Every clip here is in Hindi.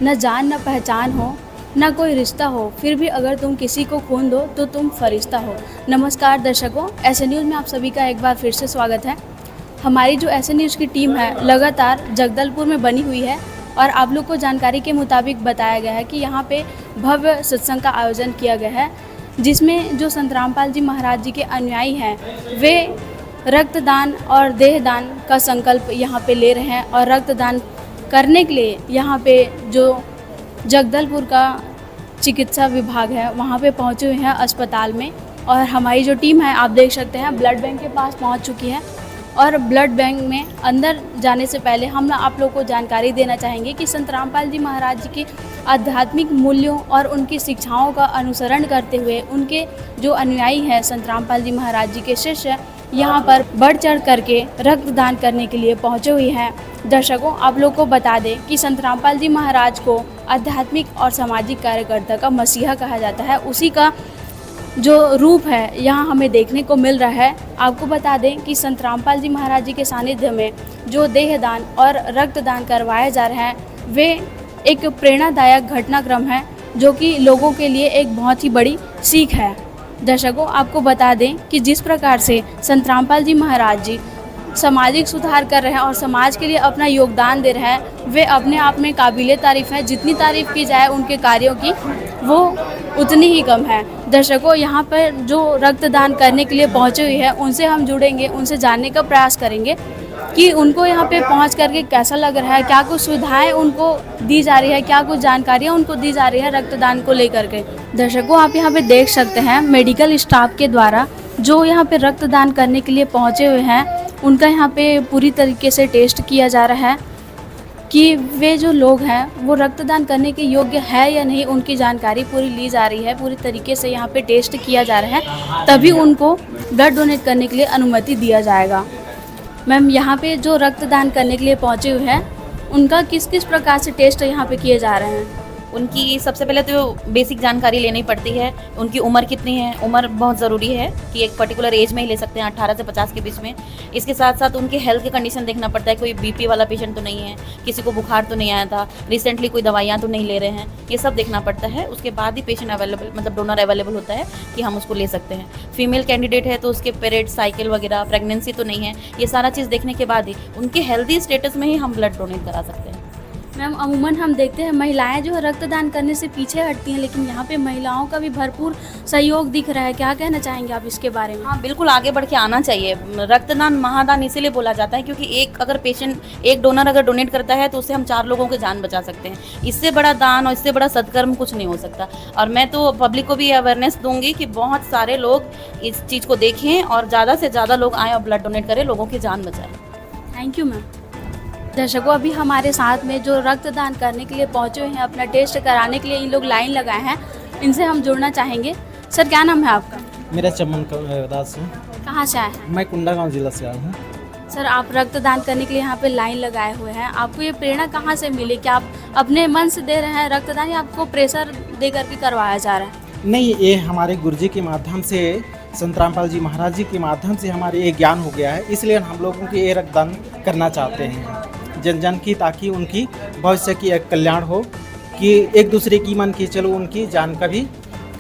न जान न पहचान हो, न कोई रिश्ता हो, फिर भी अगर तुम किसी को खून दो तो तुम फरिश्ता हो। नमस्कार दर्शकों, ऐसे न्यूज़ में आप सभी का एक बार फिर से स्वागत है। हमारी जो ऐसे न्यूज़ की टीम है लगातार जगदलपुर में बनी हुई है और आप लोग को जानकारी के मुताबिक बताया गया है कि यहाँ पे भव्य सत्संग का आयोजन किया गया है, जिसमें जो संत रामपाल जी महाराज जी के अनुयायी हैं वे रक्तदान और देहदान का संकल्प यहाँ पे ले रहे हैं और रक्तदान करने के लिए यहाँ पे जो जगदलपुर का चिकित्सा विभाग है वहाँ पे पहुँचे हुए हैं अस्पताल में। और हमारी जो टीम है आप देख सकते हैं ब्लड बैंक के पास पहुँच चुकी है। और ब्लड बैंक में अंदर जाने से पहले हम आप लोग को जानकारी देना चाहेंगे कि संत रामपाल जी महाराज जी के आध्यात्मिक मूल्यों और उनकी शिक्षाओं का अनुसरण करते हुए उनके जो अनुयायी हैं संत रामपाल जी महाराज जी के शिष्य यहाँ पर बढ़ चढ़ करके रक्तदान करने के लिए पहुँचे हुए हैं। दर्शकों, आप लोग को बता दें कि संत रामपाल जी महाराज को आध्यात्मिक और सामाजिक कार्यकर्ता का मसीहा कहा जाता है। उसी का जो रूप है यहाँ हमें देखने को मिल रहा है। आपको बता दें कि संत रामपाल जी महाराज जी के सानिध्य में जो देहदान और रक्तदान करवाया जा रहा है वे एक प्रेरणादायक घटनाक्रम है जो कि लोगों के लिए एक बहुत ही बड़ी सीख है। दर्शकों, आपको बता दें कि जिस प्रकार से संत रामपाल जी महाराज जी सामाजिक सुधार कर रहे हैं और समाज के लिए अपना योगदान दे रहे हैं, वे अपने आप में काबिले तारीफ़ हैं। जितनी तारीफ़ की जाए उनके कार्यों की वो उतनी ही कम है। दर्शकों, यहाँ पर जो रक्तदान करने के लिए पहुँचे हुए हैं उनसे हम जुड़ेंगे, उनसे जानने का प्रयास करेंगे कि उनको यहाँ पे पहुँच करके कैसा लग रहा है, क्या कुछ सुविधाएं उनको दी जा रही है, क्या कुछ जानकारियाँ उनको दी जा रही है रक्तदान को लेकर के। दर्शकों, आप यहाँ पे देख सकते हैं मेडिकल स्टाफ के द्वारा जो यहाँ पे रक्तदान करने के लिए पहुँचे हुए हैं उनका यहाँ पे पूरी तरीके से टेस्ट किया जा रहा है कि वे जो लोग हैं वो रक्तदान करने के योग्य है या नहीं। उनकी जानकारी पूरी ली जा रही है, पूरी तरीके से यहाँ पे टेस्ट किया जा रहा है, तभी उनको ब्लड डोनेट करने के लिए अनुमति दिया जाएगा। मैम, यहाँ पे जो रक्तदान करने के लिए पहुँचे हुए हैं उनका किस किस प्रकार से टेस्ट यहाँ पे किए जा रहे हैं? उनकी सबसे पहले तो बेसिक जानकारी लेनी पड़ती है। उनकी उम्र कितनी है, उम्र बहुत ज़रूरी है कि एक पर्टिकुलर एज में ही ले सकते हैं, 18 से 50 के बीच में। इसके साथ साथ उनके हेल्थ की कंडीशन देखना पड़ता है, कोई बीपी वाला पेशेंट तो नहीं है, किसी को बुखार तो नहीं आया था, रिसेंटली कोई दवाइयाँ तो नहीं ले रहे हैं, ये सब देखना पड़ता है। उसके बाद ही पेशेंट अवेलेबल मतलब डोनर अवेलेबल होता है कि हम उसको ले सकते हैं। फीमेल कैंडिडेट है तो उसके पीरियड साइकिल वगैरह, प्रेगनेंसी तो नहीं है, ये सारा चीज़ देखने के बाद ही उनके हेल्दी स्टेटस में ही हम ब्लड डोनेट करा सकते हैं। मैम, अमूमन हम देखते हैं महिलाएं जो है रक्तदान करने से पीछे हटती हैं, लेकिन यहाँ पे महिलाओं का भी भरपूर सहयोग दिख रहा है। क्या कहना चाहेंगे आप इसके बारे में? हाँ, बिल्कुल आगे बढ़ के आना चाहिए। रक्तदान महादान इसीलिए बोला जाता है क्योंकि एक डोनर अगर डोनेट करता है तो उससे हम 4 लोगों की जान बचा सकते हैं। इससे बड़ा दान और इससे बड़ा सत्कर्म कुछ नहीं हो सकता। और मैं तो पब्लिक को भी अवेयरनेस दूंगी कि बहुत सारे लोग इस चीज़ को देखें और ज़्यादा से ज़्यादा लोग आएँ और ब्लड डोनेट करें, लोगों की जान बचाएं। Thank you ma'am. दर्शकों, अभी हमारे साथ में जो रक्तदान करने के लिए पहुँचे हुए हैं, अपना टेस्ट कराने के लिए इन लोग लाइन लगाए हैं, इनसे हम जुड़ना चाहेंगे। सर, क्या नाम है आपका? मेरा चमन दास है। कहाँ से आए हैं? मैं कुंडागांव जिला से आया हूँ। सर, आप रक्तदान करने के लिए यहाँ पे लाइन लगाए हुए हैं, आपको ये प्रेरणा कहाँ से मिली? क्या आप अपने मन से दे रहे हैं रक्तदान या आपको प्रेशर दे करके करवाया जा रहा है? नहीं, ये हमारे गुरुजी के माध्यम से, संत रामपाल जी महाराज जी के माध्यम से हमारे ये ज्ञान हो गया है, इसलिए हम लोगों के ये रक्तदान करना चाहते हैं जन जन की, ताकि उनकी भविष्य की एक कल्याण हो, कि एक दूसरे की मन की चलो उनकी जान का भी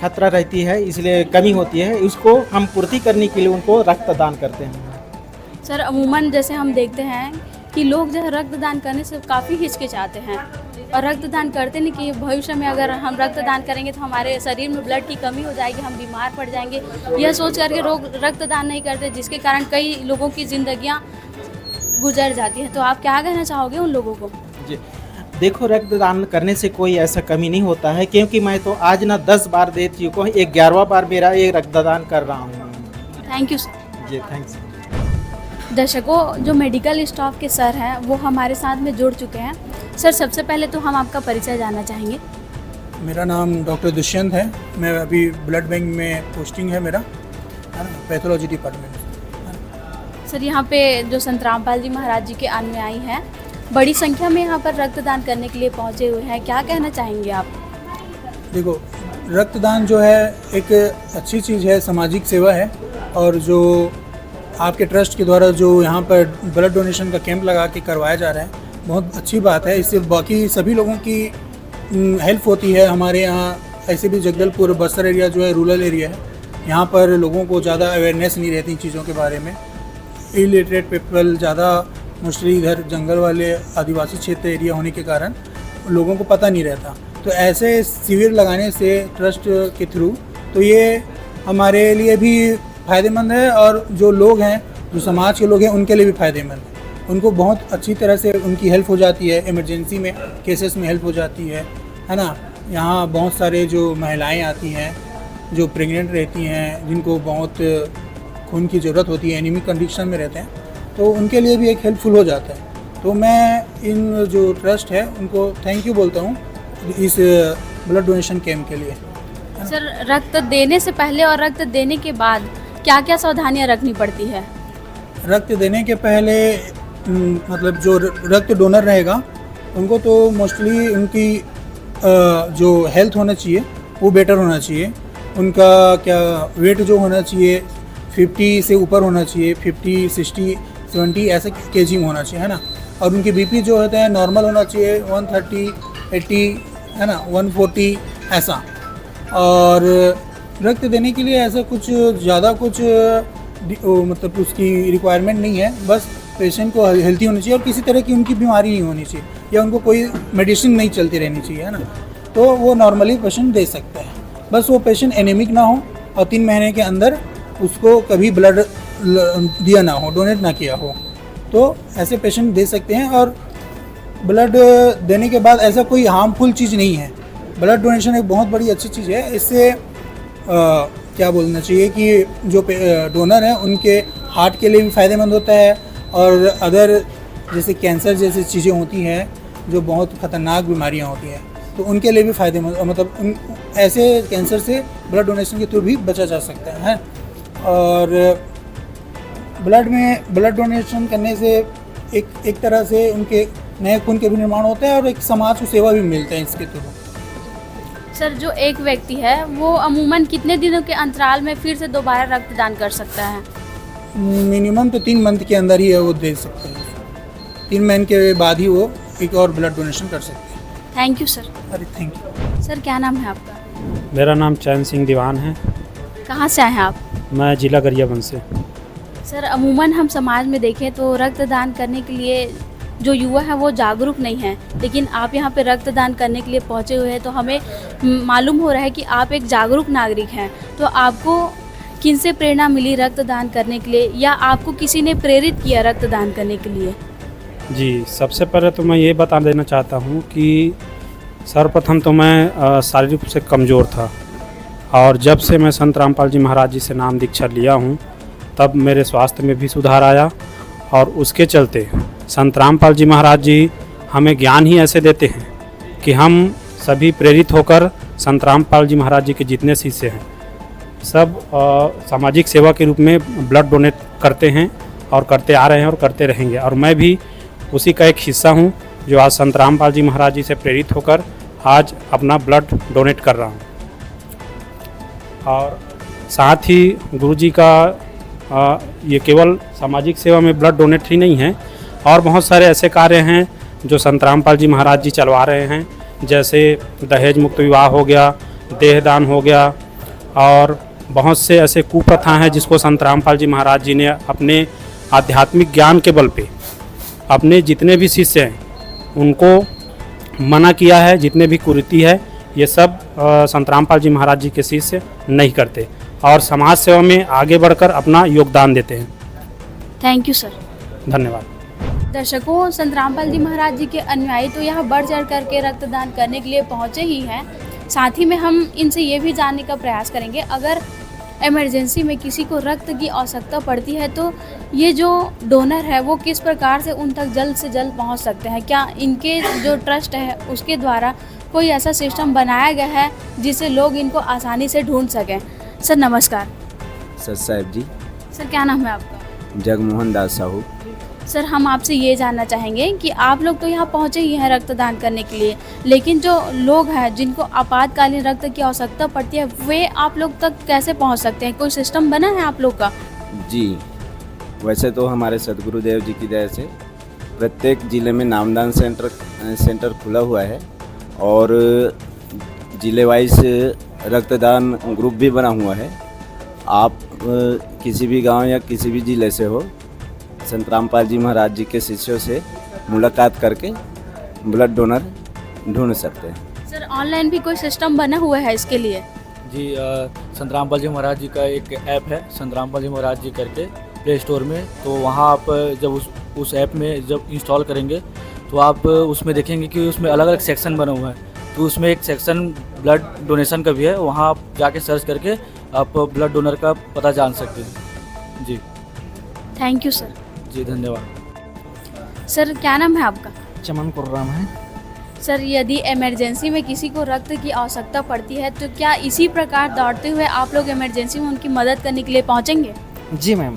खतरा रहती है, इसलिए कमी होती है, उसको हम पूर्ति करने के लिए उनको रक्तदान करते हैं। सर, अमूमन जैसे हम देखते हैं कि लोग जो है रक्तदान करने से काफ़ी हिचकिचाते हैं और रक्तदान करते नहीं कि भविष्य में अगर हम रक्तदान करेंगे तो हमारे शरीर में ब्लड की कमी हो जाएगी, हम बीमार पड़ जाएंगे, यह सोच करके लोग रक्तदान नहीं करते, जिसके कारण कई लोगों की ज़िंदगियाँ गुजर जाती है। तो आप क्या कहना चाहोगे उन लोगों को? जी, देखो, रक्तदान करने से कोई ऐसा कमी नहीं होता है, क्योंकि मैं तो आज ना 10 बार दे चुका हूँ, 11वां बार मेरा ये रक्तदान कर रहा हूँ। Thank you sir. जी, थैंक्स। दर्शकों, जो मेडिकल स्टाफ के सर हैं वो हमारे साथ में जुड़ चुके हैं। सर, सबसे पहले तो हम आपका परिचय जानना चाहेंगे। मेरा नाम डॉक्टर दुष्यंत है। मैं अभी ब्लड बैंक में पोस्टिंग है मेरा, है ना, पैथोलॉजी डिपार्टमेंट। सर, यहाँ पे जो संत रामपाल जी महाराज जी के अनुयायी हैं बड़ी संख्या में यहाँ पर रक्तदान करने के लिए पहुँचे हुए हैं, क्या कहना चाहेंगे आप? देखो, रक्तदान जो है एक अच्छी चीज़ है, सामाजिक सेवा है, और जो आपके ट्रस्ट के द्वारा जो यहाँ पर ब्लड डोनेशन का कैंप लगा के करवाया जा रहा है, बहुत अच्छी बात है। इससे बाकी सभी लोगों की हेल्प होती है। हमारे यहाँ ऐसे भी जगदलपुर बस्तर एरिया जो है रूरल एरिया है, यहाँ पर लोगों को ज़्यादा अवेयरनेस नहीं रहती इन चीज़ों के बारे में। इलिटरेट पीपल ज़्यादा मोस्टली इधर जंगल वाले आदिवासी क्षेत्र एरिया होने के कारण लोगों को पता नहीं रहता। तो ऐसे शिविर लगाने से ट्रस्ट के थ्रू तो ये हमारे लिए भी फ़ायदेमंद है, और जो लोग हैं, जो समाज के लोग हैं, उनके लिए भी फ़ायदेमंद है। उनको बहुत अच्छी तरह से उनकी हेल्प हो जाती है, इमरजेंसी में केसेस में हेल्प हो जाती है ना। यहाँ बहुत सारे जो महिलाएं आती हैं जो प्रेग्नेंट रहती हैं, जिनको बहुत खून की ज़रूरत होती है, एनीमिक कंडीशन में रहते हैं, तो उनके लिए भी एक हेल्पफुल हो जाता है। तो मैं इन जो ट्रस्ट है उनको थैंक यू बोलता हूँ इस ब्लड डोनेशन कैंप के लिए। सर, रक्त देने से पहले और रक्त देने के बाद क्या क्या सावधानियां रखनी पड़ती है? रक्त देने के पहले मतलब जो रक्त डोनर रहेगा उनको तो मोस्टली उनकी जो हेल्थ होना चाहिए वो बेटर होना चाहिए। उनका क्या वेट जो होना चाहिए 50 से ऊपर होना चाहिए, 50, 60, 70 ऐसे केजी में होना चाहिए, है ना। और उनकी बीपी जो होता है नॉर्मल होना चाहिए, 130, 80, है ना, 140 ऐसा। और रक्त देने के लिए ऐसा कुछ ज़्यादा कुछ मतलब उसकी रिक्वायरमेंट नहीं है। बस पेशेंट को हेल्थी होनी चाहिए और किसी तरह की उनकी बीमारी नहीं होनी चाहिए, या उनको कोई मेडिसिन नहीं चलती रहनी चाहिए, है ना। तो वो नॉर्मली पेशेंट दे सकता है। बस वो पेशेंट एनीमिक ना हो और 3 महीने के अंदर उसको कभी ब्लड दिया ना हो, डोनेट ना किया हो, तो ऐसे पेशेंट दे सकते हैं। और ब्लड देने के बाद ऐसा कोई हार्मफुल चीज़ नहीं है। ब्लड डोनेशन एक बहुत बड़ी अच्छी चीज़ है। इससे क्या बोलना चाहिए कि जो डोनर हैं उनके हार्ट के लिए भी फ़ायदेमंद होता है, और अदर जैसे कैंसर जैसी चीज़ें होती हैं जो बहुत ख़तरनाक बीमारियां होती हैं, तो उनके लिए भी फ़ायदेमंद, मतलब ऐसे कैंसर से ब्लड डोनेशन के थ्रू भी बचा जा सकता है। और ब्लड डोनेशन करने से एक तरह से उनके नए खून के भी निर्माण होता है और एक समाज को सेवा भी मिलता है इसके थ्रू। सर, जो एक व्यक्ति है वो अमूमन कितने दिनों के अंतराल में फिर से दोबारा रक्तदान कर सकता है? मिनिमम तो 3 मंथ के अंदर ही है वो दे सकते हैं। 3 महीने के बाद ही वो एक और ब्लड डोनेशन कर सकते हैं। Thank you sir. अरे थैंक यू। सर, क्या नाम है आपका? मेरा नाम चैन सिंह दीवान है। कहाँ से आए हैं आप? मैं जिला गरियाबंद से। सर, अमूमन हम समाज में देखें तो रक्तदान करने के लिए जो युवा है वो जागरूक नहीं है, लेकिन आप यहाँ पे रक्तदान करने के लिए पहुँचे हुए हैं, तो हमें मालूम हो रहा है कि आप एक जागरूक नागरिक हैं। तो आपको किन से प्रेरणा मिली रक्तदान करने के लिए, या आपको किसी ने प्रेरित किया रक्तदान करने के लिए? जी, सबसे पहले तो मैं ये बता देना चाहता हूँ कि सर्वप्रथम तो मैं शारीरिक रूप से कमज़ोर था, और जब से मैं संत रामपाल जी महाराज जी से नाम दीक्षा लिया हूँ तब मेरे स्वास्थ्य में भी सुधार आया। और उसके चलते संत रामपाल जी महाराज जी हमें ज्ञान ही ऐसे देते हैं कि हम सभी प्रेरित होकर संत रामपाल जी महाराज जी के जितने शिष्य हैं सब सामाजिक सेवा के रूप में ब्लड डोनेट करते हैं और करते आ रहे हैं और करते रहेंगे। और मैं भी उसी का एक हिस्सा हूँ जो आज संत रामपाल जी महाराज जी से प्रेरित होकर आज अपना ब्लड डोनेट कर रहा हूँ। और साथ ही गुरु जी का ये केवल सामाजिक सेवा में ब्लड डोनेट ही नहीं है, और बहुत सारे ऐसे कार्य हैं जो संत रामपाल जी महाराज जी चलवा रहे हैं, जैसे दहेज मुक्त विवाह हो गया, देहदान हो गया, और बहुत से ऐसे कुप्रथा हैं जिसको संत रामपाल जी महाराज जी ने अपने आध्यात्मिक ज्ञान के बल पे अपने जितने भी शिष्य हैं उनको मना किया है। जितने भी कुरीति है ये सब संत रामपाल जी महाराज जी के शिष्य नहीं करते और समाज सेवा में आगे बढ़कर अपना योगदान देते हैं। Thank you sir. धन्यवाद। दर्शकों, संत रामपाल जी महाराज जी के अनुयायी तो यहाँ बढ़ चढ़ करके रक्तदान करने के लिए पहुँचे ही हैं। साथ ही में हम इनसे ये भी जानने का प्रयास करेंगे, अगर इमरजेंसी में किसी को रक्त की आवश्यकता पड़ती है तो ये जो डोनर है वो किस प्रकार से उन तक जल्द से जल्द पहुँच सकते हैं? क्या इनके जो ट्रस्ट है उसके द्वारा कोई ऐसा सिस्टम बनाया गया है जिससे लोग इनको आसानी से ढूंढ सकें? सर नमस्कार। सर साहब जी। सर, क्या नाम है आपका? जगमोहन दास साहू। सर, हम आपसे ये जानना चाहेंगे कि आप लोग तो यहाँ पहुँचे ही हैं रक्तदान करने के लिए, लेकिन जो लोग हैं जिनको आपातकालीन रक्त की आवश्यकता पड़ती है वे आप लोग तक कैसे पहुँच सकते हैं? कोई सिस्टम बना है आप लोग का? जी, वैसे तो हमारे सदगुरुदेव जी की दया से प्रत्येक ज़िले में नामदान सेंटर खुला हुआ है, और जिले वाइज रक्तदान ग्रुप भी बना हुआ है। आप किसी भी गांव या किसी भी जिले से हो, संत रामपाल जी महाराज जी के शिष्यों से मुलाकात करके ब्लड डोनर ढूंढ सकते हैं। सर ऑनलाइन भी कोई सिस्टम बना हुआ है इसके लिए? जी, संत रामपाल जी महाराज जी का एक ऐप है, संत रामपाल जी महाराज जी करके प्ले स्टोर में। तो वहाँ आप जब उस ऐप में जब इंस्टॉल करेंगे तो आप उसमें देखेंगे कि उसमें अलग अलग सेक्शन बना हुआ है। तो उसमें एक सेक्शन ब्लड डोनेशन का भी है, वहाँ आप जाके सर्च करके आप ब्लड डोनर का पता जान सकते हैं। जी थैंक यू सर। जी धन्यवाद। सर क्या नाम है आपका? चमन कुर्राम है। सर यदि इमरजेंसी में किसी को रक्त की आवश्यकता पड़ती है तो क्या इसी प्रकार दौड़ते हुए आप लोग इमरजेंसी में उनकी मदद करने के लिए पहुंचेंगे? जी मैम,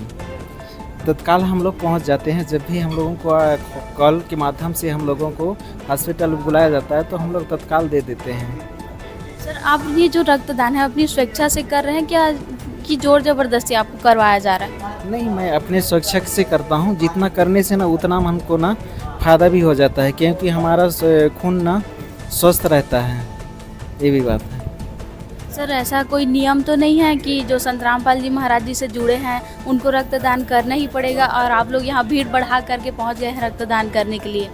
तत्काल हम लोग पहुंच जाते हैं। जब भी हम लोगों को कॉल के माध्यम से हम लोगों को हॉस्पिटल बुलाया जाता है तो हम लोग तत्काल दे देते हैं। सर आप ये जो रक्तदान है अपनी स्वेच्छा से कर रहे हैं क्या कि जोर ज़बरदस्ती आपको करवाया जा रहा है? नहीं, मैं अपने स्वेच्छा से करता हूँ। जितना करने से ना उतना हमको ना फ़ायदा भी हो जाता है, क्योंकि हमारा खून ना स्वस्थ रहता है। ये भी बात है। सर ऐसा कोई नियम तो नहीं है कि जो संत रामपाल जी महाराज जी से जुड़े हैं उनको रक्तदान करना ही पड़ेगा और आप लोग यहाँ भीड़ बढ़ा करके पहुँच गए हैं रक्तदान करने के लिए?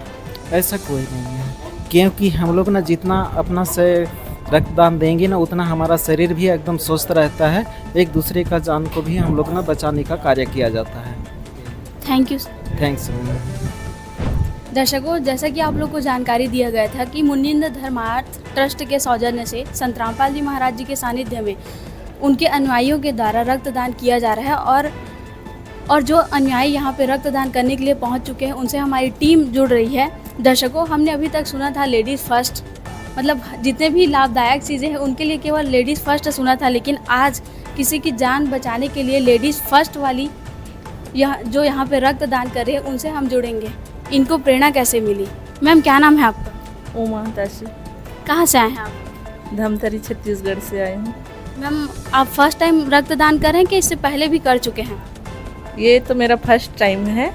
ऐसा कोई नहीं है, क्योंकि हम लोग ना जितना अपना से रक्तदान देंगे ना उतना हमारा शरीर भी एकदम स्वस्थ रहता है। एक दूसरे का जान को भी हम लोग ना बचाने का कार्य किया जाता है। Thank you sir. थैंक्स। दर्शकों, जैसा कि आप लोग को जानकारी दिया गया था कि मुनिंद्र धर्मार्थ ट्रस्ट के सौजन्य से संत रामपाल जी महाराज जी के सानिध्य में उनके अनुयायियों के द्वारा रक्तदान किया जा रहा है और जो अनुयायी यहाँ पे रक्तदान करने के लिए पहुँच चुके हैं उनसे हमारी टीम जुड़ रही है। दर्शकों, हमने अभी तक सुना था लेडीज़ फर्स्ट, मतलब जितने भी लाभदायक चीज़ें हैं उनके लिए केवल लेडीज़ फर्स्ट सुना था, लेकिन आज किसी की जान बचाने के लिए लेडीज़ फर्स्ट वाली जो यहाँ पे रक्तदान कर रहे हैं उनसे हम जुड़ेंगे। इनको प्रेरणा कैसे मिली? मैम क्या नाम है आपका? उमा दासी, कहाँ से आए हैं आप? धमतरी छत्तीसगढ़ से आई हूँ। मैम आप फर्स्ट टाइम रक्तदान कर रहे हैं कि इससे पहले भी कर चुके हैं? ये तो मेरा फर्स्ट टाइम है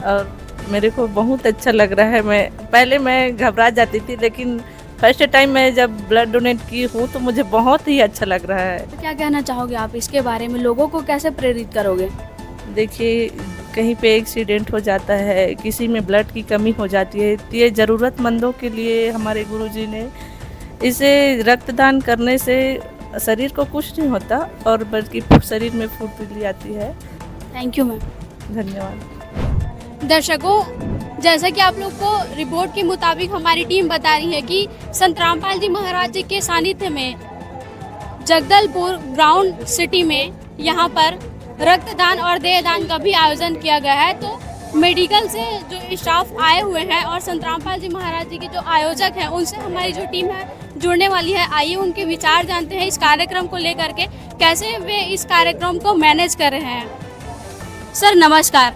और मेरे को बहुत अच्छा लग रहा है। पहले मैं घबरा जाती थी, लेकिन फर्स्ट टाइम मैं जब ब्लड डोनेट की हूँ तो मुझे बहुत ही अच्छा लग रहा है। तो क्या कहना चाहोगे आप इसके बारे में? लोगों को कैसे प्रेरित करोगे? देखिए, कहीं पे एक्सीडेंट हो जाता है, किसी में ब्लड की कमी हो जाती है, तो ये ज़रूरतमंदों के लिए हमारे गुरुजी ने इसे रक्तदान करने से शरीर को कुछ नहीं होता और बल्कि शरीर में फुर्तीली आती है। Thank you ma'am. धन्यवाद। दर्शकों, जैसा कि आप लोग को रिपोर्ट के मुताबिक हमारी टीम बता रही है कि संत रामपाल जी महाराज जी के सानिध्य में जगदलपुर ग्राउंड सिटी में यहाँ पर रक्तदान और देहदान का भी आयोजन किया गया है। तो मेडिकल से जो स्टाफ आए हुए हैं और संत रामपाल जी महाराज जी के जो आयोजक हैं उनसे हमारी जो टीम है जुड़ने वाली है। आइए उनके विचार जानते हैं इस कार्यक्रम को लेकर के, कैसे वे इस कार्यक्रम को मैनेज कर रहे हैं। सर नमस्कार।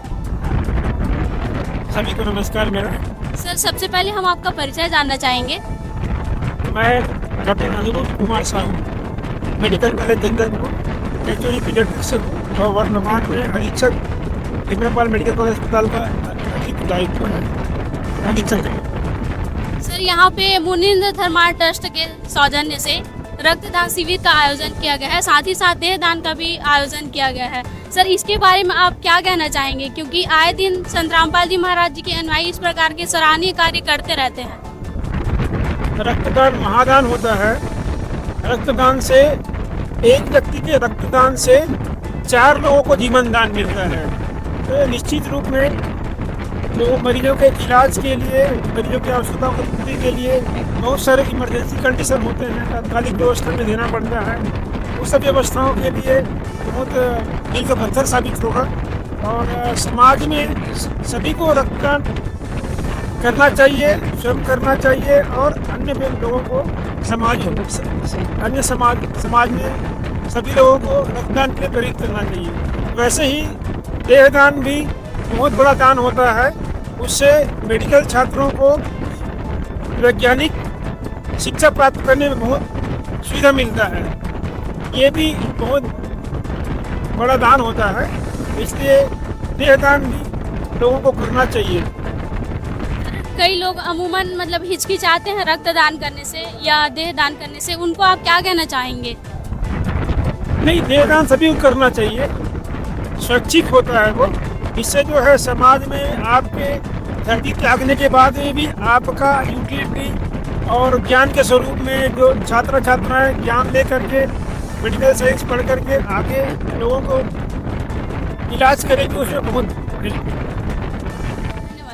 सभी को नमस्कार। मेरा सर सबसे पहले हम आपका परिचय जानना चाहेंगे। मैं doctor Anirudh Kumar Sahu, medical college Jagdalpur, actually paediatrician और वर्तमान में अधीक्षक हिमरापाल मेडिकल कॉलेज अस्पताल का दायित्व है, अधीक्षक है। सर यहाँ पे मुनिंद्र धर्मार्थ ट्रस्ट के सौजन्य से रक्तदान शिविर का आयोजन किया गया है, साथ ही साथ देहदान का भी आयोजन किया गया है। सर इसके बारे में आप क्या कहना चाहेंगे, क्योंकि आए दिन संत रामपाल जी महाराज जी के अनुयायी इस प्रकार के सराहनीय कार्य करते रहते हैं। रक्तदान महादान होता है। रक्तदान से, एक व्यक्ति के रक्तदान से 4 लोगों को जीवन दान मिलता है। तो निश्चित रूप में जो मरीजों के इलाज के लिए, मरीजों की आवश्यकताओं को पूर्ति के लिए बहुत सारे इमरजेंसी कंडीशन होते हैं, तात्कालिक व्यवस्था में देना पड़ता है। उस सब व्यवस्थाओं के लिए बहुत दिल का पत्थर साबित होगा और समाज में सभी को रक्तदान करना चाहिए, स्वयं करना चाहिए और अन्य लोगों को समाज में सभी लोगों को रक्तदान के लिए प्रेरित करना चाहिए। वैसे ही देहदान भी बहुत बड़ा दान होता है। उससे मेडिकल छात्रों को वैज्ञानिक शिक्षा प्राप्त करने में बहुत सुविधा मिलता है। ये भी बहुत बड़ा दान होता है, इसलिए देहदान भी लोगों को करना चाहिए। कई लोग अमूमन मतलब हिचकिचाते हैं रक्तदान करने से या देह दान करने से, उनको आप क्या कहना चाहेंगे? नहीं, देहदान सभी को करना चाहिए, स्वैच्छिक होता है वो। इससे जो है समाज में आपके धरती त्यागने के बाद में भी आपका यूटिलिटी और ज्ञान के स्वरूप में जो छात्र छात्राएं ज्ञान ले करके मेडिकल साइंस पढ़ करके आगे लोगों को इलाज करेंगे, उसमें बहुत धन्यवाद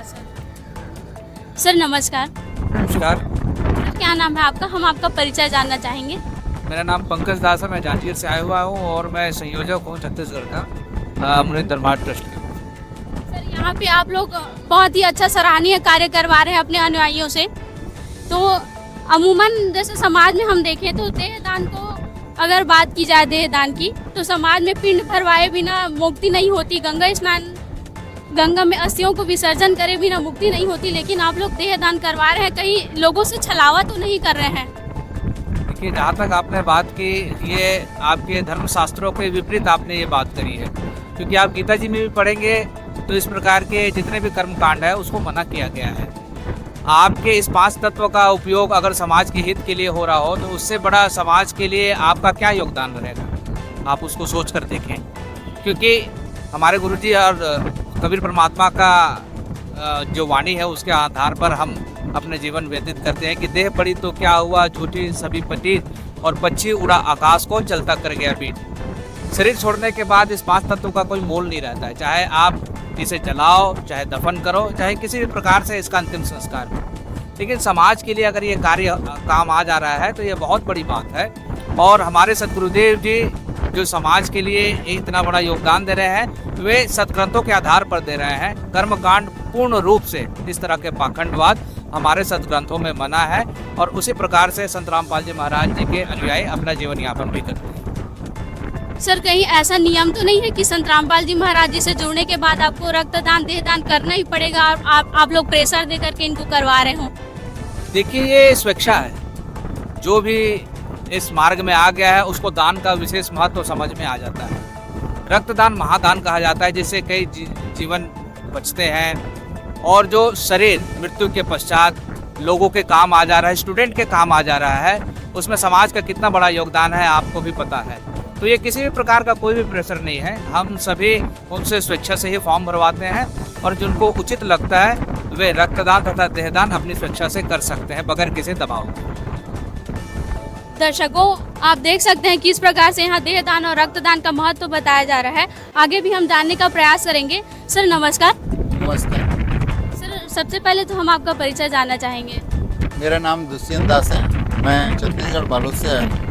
सर। सर नमस्कार। नमस्कार, सर क्या नाम है आपका? हम आपका परिचय जानना चाहेंगे। मेरा नाम पंकज दास है, मैं जांजगीर से आया हुआ हूँ और मैं संयोजक हूँ छत्तीसगढ़ का मुनीर दरबार ट्रस्ट के। सर यहाँ पे आप लोग बहुत ही अच्छा सराहनीय कार्य करवा रहे हैं अपने अनुयायियों से। तो अमूमन जैसे समाज में हम देखें तो देह दान को अगर बात की जाए देह दान की, तो समाज में पिंड भरवाए बिना मुक्ति नहीं होती, गंगा स्नान गंगा में अस्थियों को विसर्जन करे बिना मुक्ति नहीं होती। लेकिन आप लोग देह दान करवा रहे हैं, कहीं लोगों से छलावा तो नहीं कर रहे हैं? देखिए, जहाँ तक आपने बात की, ये आपके धर्मशास्त्रों के विपरीत आपने ये बात करी है, क्योंकि आप गीता जी में भी पढ़ेंगे तो इस प्रकार के जितने भी कर्म कांड है उसको मना किया गया है। आपके इस 5 तत्व का उपयोग अगर समाज के हित के लिए हो रहा हो तो उससे बड़ा समाज के लिए आपका क्या योगदान रहेगा, आप उसको सोच कर देखें। क्योंकि हमारे गुरुजी और कबीर परमात्मा का जो वाणी है उसके आधार पर हम अपने जीवन व्यतीत करते हैं कि देह पड़ी तो क्या हुआ, झूठी सभी पटी और पक्षी उड़ा आकाश को चलता कर गया पीठ। शरीर छोड़ने के बाद इस 5 तत्वों का कोई मोल नहीं रहता है, चाहे आप इसे जलाओ, चाहे दफन करो, चाहे किसी भी प्रकार से इसका अंतिम संस्कार हो। लेकिन समाज के लिए अगर ये कार्य काम आ जा रहा है तो ये बहुत बड़ी बात है। और हमारे सतगुरुदेव जी जो समाज के लिए इतना बड़ा योगदान दे रहे हैं, वे सतग्रंथों के आधार पर दे रहे हैं। कर्मकांड पूर्ण रूप से इस तरह के पाखंडवाद हमारे सतग्रंथों में मना है और उसी प्रकार से संत रामपाल जी महाराज जी के अनुयायी अपना जीवन यापन भी करते हैं। सर कहीं ऐसा नियम तो नहीं है कि संत रामपाल जी महाराज जी से जुड़ने के बाद आपको रक्तदान देहदान करना ही पड़ेगा और आप लोग प्रेशर दे करके इनको करवा रहे हो? देखिए, ये स्वेच्छा है। जो भी इस मार्ग में आ गया है उसको दान का विशेष महत्व समझ में आ जाता है। रक्तदान महादान कहा जाता है, जिससे कई जीवन बचते हैं और जो शरीर मृत्यु के पश्चात लोगों के काम आ जा रहा है, स्टूडेंट के काम आ जा रहा है, उसमें समाज का कितना बड़ा योगदान है आपको भी पता है। तो ये किसी भी प्रकार का कोई भी प्रेशर नहीं है, हम सभी उनसे स्वेच्छा से ही फॉर्म भरवाते हैं और जिनको उचित लगता है वे रक्तदान तथा देहदान अपनी स्वेच्छा से कर सकते हैं बगैर किसी दबाव। दर्शकों आप देख सकते हैं किस प्रकार से यहाँ देहदान और रक्तदान का महत्व बताया जा रहा है। आगे भी हम जानने का प्रयास करेंगे। सर नमस्कार। नमस्कार सर सबसे पहले तो हम आपका परिचय जानना चाहेंगे। मेरा नाम दुष्यंत दास है, मैं छत्तीसगढ़ बालोद से आया।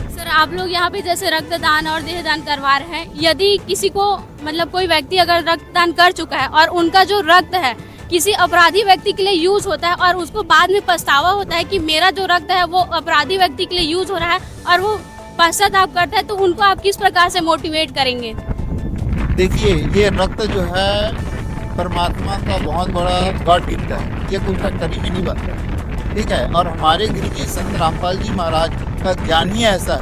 सर आप लोग यहाँ पे जैसे रक्तदान और देहदान करवा रहे हैं, यदि किसी को मतलब कोई व्यक्ति अगर रक्तदान कर चुका है और उनका जो रक्त है किसी अपराधी व्यक्ति के लिए यूज होता है और उसको बाद में पछतावा होता है कि मेरा जो रक्त है वो अपराधी व्यक्ति के लिए यूज हो रहा है और वो पश्चाताप करता है, तो उनको आप किस प्रकार से मोटिवेट करेंगे? देखिए, ये रक्त जो है परमात्मा का बहुत बड़ा गॉड गिफ्ट है, ये कोई फैक्ट्री में नहीं बनता, ठीक है। और हमारे गुरुजी संत रामपाल जी महाराज का ज्ञान ही ऐसा है,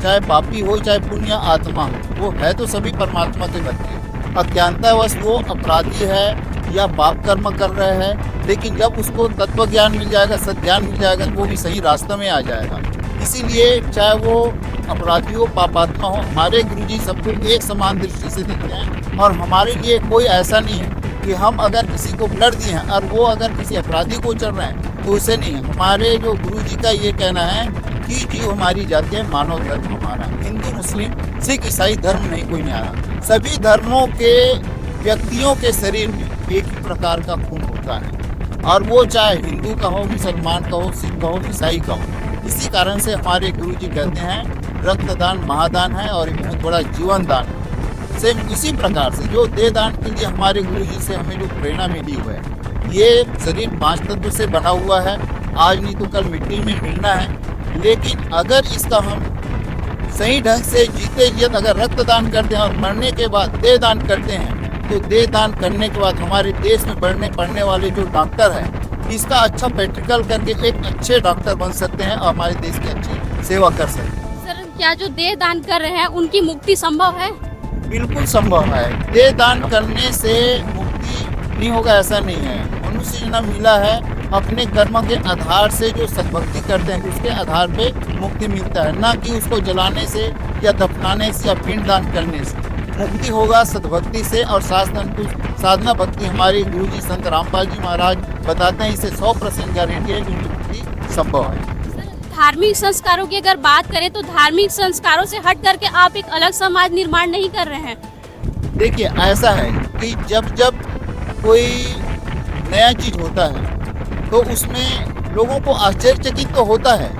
चाहे पापी हो चाहे पुण्य आत्मा हो, वो है तो सभी परमात्मा के बच्चे। अज्ञानतावश वो अपराधी है या पाप कर्म कर रहे हैं, लेकिन जब उसको तत्व ज्ञान मिल जाएगा, सज्ञान मिल जाएगा, तो वो भी सही रास्ते में आ जाएगा। इसीलिए चाहे वो अपराधी हो पापात्मा हो, हमारे गुरुजी सबको एक समान दृष्टि से देखते हैं। और हमारे लिए कोई ऐसा नहीं है कि हम अगर किसी को ब्लड दिए हैं और वो अगर किसी अपराधी को चल रहे हैं तो उसे नहीं है। हमारे जो गुरुजी का ये कहना है कि जीव हमारी जाति है, मानव धर्म हमारा। हिंदू मुस्लिम सिख ईसाई धर्म नहीं कोई नहीं आ रहा, सभी धर्मों के व्यक्तियों के शरीर में एक ही प्रकार का खून होता है, और वो चाहे हिंदू का हो, मुसलमान का हो, सिख का हो, ईसाई का हो। इसी कारण से हमारे गुरुजी कहते हैं रक्तदान महादान है और एक बहुत बड़ा जीवन दान है। सेम इसी प्रकार से जो देहदान के लिए हमारे गुरुजी से हमें जो प्रेरणा मिली हुई है, ये शरीर 5 तत्व से बना हुआ है, आज नहीं तो कल मिट्टी में मिलना है। लेकिन अगर इसका हम सही ढंग से जीते जी अगर रक्तदान करते हैं और मरने के बाद देहदान करते हैं, तो देहदान करने के बाद हमारे देश में पढ़ने वाले जो डॉक्टर हैं, इसका अच्छा प्रैक्टिकल करके एक अच्छे डॉक्टर बन सकते हैं और हमारे देश की अच्छी सेवा कर सकते हैं। सर क्या जो देहदान कर रहे हैं उनकी मुक्ति संभव है? बिल्कुल संभव है। देहदान करने से मुक्ति नहीं होगा ऐसा नहीं है। मनुष्य जन्म मिला है, अपने कर्म के आधार से जो सद्भक्ति करते हैं उसके आधार पे मुक्ति मिलता है, ना कि उसको जलाने से या दफनाने से या पिंडदान करने से। मुक्ति होगा सद्भक्ति से और साधना भक्ति। हमारे गुरु जी संत रामपाल जी महाराज बताते हैं इसे 100% गारंटी है कि मुक्ति संभव है। धार्मिक संस्कारों की अगर बात करें तो धार्मिक संस्कारों से हट करके आप एक अलग समाज निर्माण नहीं कर रहे हैं। देखिए ऐसा है कि जब जब कोई नया चीज होता है तो उसमें लोगों को आश्चर्यचकित तो होता है,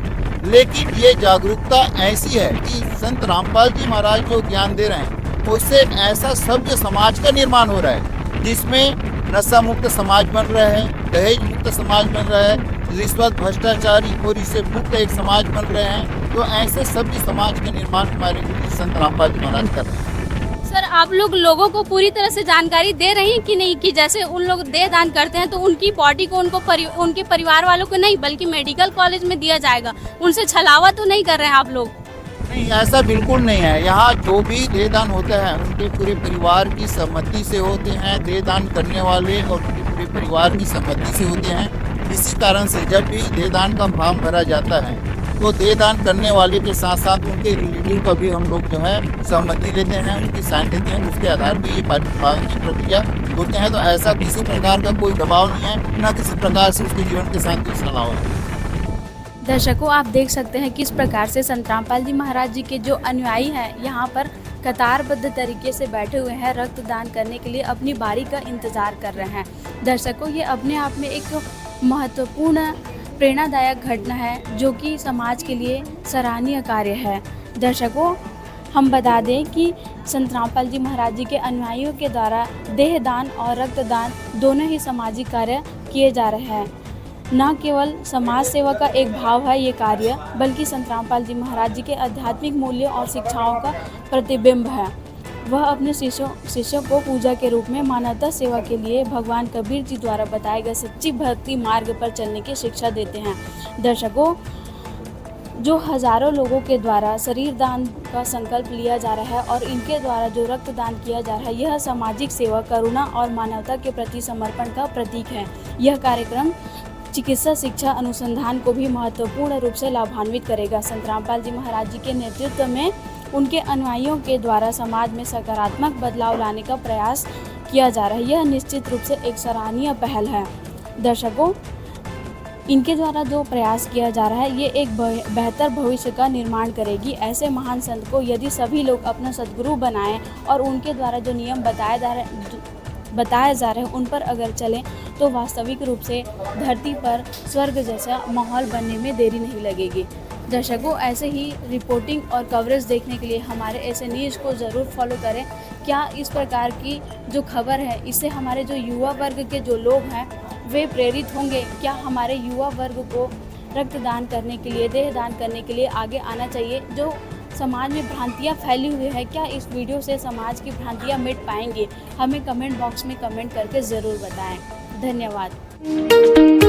लेकिन ये जागरूकता ऐसी है कि संत रामपाल जी महाराज जो ज्ञान दे रहे हैं उससे एक ऐसा सभ्य समाज का निर्माण हो रहा है जिसमें नशा मुक्त समाज बन रहा है, दहेज मुक्त समाज बन रहा है, रिश्वत भ्रष्टाचारी और इससे मुक्त एक समाज बन रहे हैं। तो ऐसे सभ्य समाज का निर्माण हमारे गुरु संत रामपाल जी महाराज कर रहे हैं। सर, आप लोग लोगों को पूरी तरह से जानकारी दे रहे हैं कि नहीं, कि जैसे उन लोग देह दान करते हैं तो उनकी बॉडी को उनके परिवार वालों को नहीं बल्कि मेडिकल कॉलेज में दिया जाएगा, उनसे छलावा तो नहीं कर रहे हैं आप लोग? नहीं, ऐसा बिल्कुल नहीं है। यहाँ जो भी देह दान होता है उनके पूरे परिवार की सहमति से होते हैं, देह दान करने वाले और उनके पूरे परिवार की सहमति से होते हैं। इसी कारण से जब भी देह दान का फॉर्म भरा जाता है तो देह दान करने वाले के साथ साथ उनके रिलेटिव का भी हम लोग जो है सहमति लेते हैं, उनकी साइन लेते हैं, उसके आधार पर ये प्रक्रिया होते हैं। तो ऐसा किसी प्रकार का कोई दबाव नहीं है, न किसी प्रकार से उसके जीवन के साथ कोई सलाह है। दर्शकों, आप देख सकते हैं किस प्रकार से संत रामपाल जी महाराज जी के जो अनुयायी हैं यहाँ पर कतारबद्ध तरीके से बैठे हुए हैं, रक्तदान करने के लिए अपनी बारी का इंतज़ार कर रहे हैं। दर्शकों, ये अपने आप में एक महत्वपूर्ण प्रेरणादायक घटना है जो कि समाज के लिए सराहनीय कार्य है। दर्शकों, हम बता दें कि संत रामपाल जी महाराज जी के अनुयायियों के द्वारा देह दान और रक्तदान दोनों ही सामाजिक कार्य किए जा रहे हैं। न केवल समाज सेवा का एक भाव है ये कार्य, बल्कि संत रामपाल जी महाराज जी के आध्यात्मिक मूल्यों और शिक्षाओं का प्रतिबिंब है। वह अपने शिष्यों को पूजा के रूप में मानवता सेवा के लिए भगवान कबीर जी द्वारा बताए गए सच्ची भक्ति मार्ग पर चलने की शिक्षा देते हैं। दर्शकों, जो हजारों लोगों के द्वारा शरीर दान का संकल्प लिया जा रहा है और इनके द्वारा जो रक्तदान किया जा रहा है, यह सामाजिक सेवा, करुणा और मानवता के प्रति समर्पण का प्रतीक है। यह कार्यक्रम चिकित्सा शिक्षा अनुसंधान को भी महत्वपूर्ण रूप से लाभान्वित करेगा। संत रामपाल जी महाराज जी के नेतृत्व में उनके अनुयायियों के द्वारा समाज में सकारात्मक बदलाव लाने का प्रयास किया जा रहा है। यह निश्चित रूप से एक सराहनीय पहल है। दर्शकों, इनके द्वारा जो प्रयास किया जा रहा है ये एक बेहतर भविष्य का निर्माण करेगी। ऐसे महान संत को यदि सभी लोग अपना सद्गुरु बनाएं और उनके द्वारा जो नियम बताए जा रहे हैं उन पर अगर चलें तो वास्तविक रूप से धरती पर स्वर्ग जैसा माहौल बनने में देरी नहीं लगेगी। दर्शकों, ऐसे ही रिपोर्टिंग और कवरेज देखने के लिए हमारे एसएन न्यूज़ को ज़रूर फॉलो करें। क्या इस प्रकार की जो खबर है इससे हमारे जो युवा वर्ग के जो लोग हैं वे प्रेरित होंगे? क्या हमारे युवा वर्ग को रक्तदान करने के लिए, देह दान करने के लिए आगे आना चाहिए? जो समाज में भ्रांतियाँ फैली हुई है, क्या इस वीडियो से समाज की भ्रांतियाँ मिट पाएंगी? हमें कमेंट बॉक्स में कमेंट करके ज़रूर बताएं। धन्यवाद।